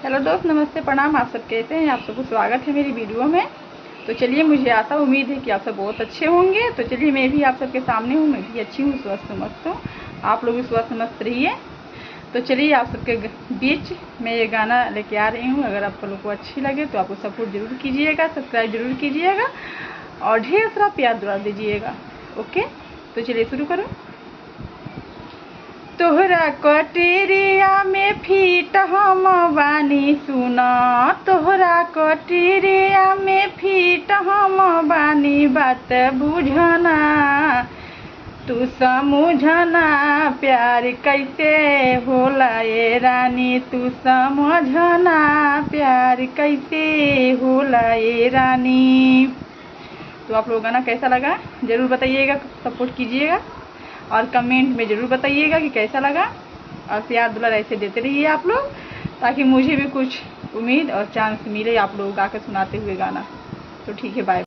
Hello दोस्त, नमस्ते, प्रणाम। आप सब कैसे हैं? आप सबको स्वागत है मेरी वीडियो में। तो चलिए, मुझे आशा उम्मीद है कि आप सब बहुत अच्छे होंगे। तो चलिए, मैं भी आप सबके सामने हूँ। मैं भी अच्छी हूँ, स्वस्थ मस्त हूँ। आप लोग भी स्वस्थ मस्त रहिए। तो चलिए, आप सबके बीच मैं ये गाना लेके आ रही हूँ। अगर आप लोग को अच्छी लगे तो आपको सपोर्ट जरूर कीजिएगा, सब्सक्राइब जरूर कीजिएगा और ढेर सारा प्यार दुआ दीजिएगा। ओके, तो चलिए शुरू करूँ। तोहरा कटेरिया में फीट हम बानी सुना, तोहरा कटेरिया में फीट हम बानी, बात बुझना तू समझना, प्यार कैसे होला ये रानी, तू समझना प्यार कैसे होला ये रानी। तो आप लोगों का गाना कैसा लगा ज़रूर बताइएगा, सपोर्ट कीजिएगा और कमेंट में ज़रूर बताइएगा कि कैसा लगा। और प्यार दुलार ऐसे देते रहिए आप लोग, ताकि मुझे भी कुछ उम्मीद और चांस मिले आप लोगों को आकर सुनाते हुए गाना। तो ठीक है, बाय।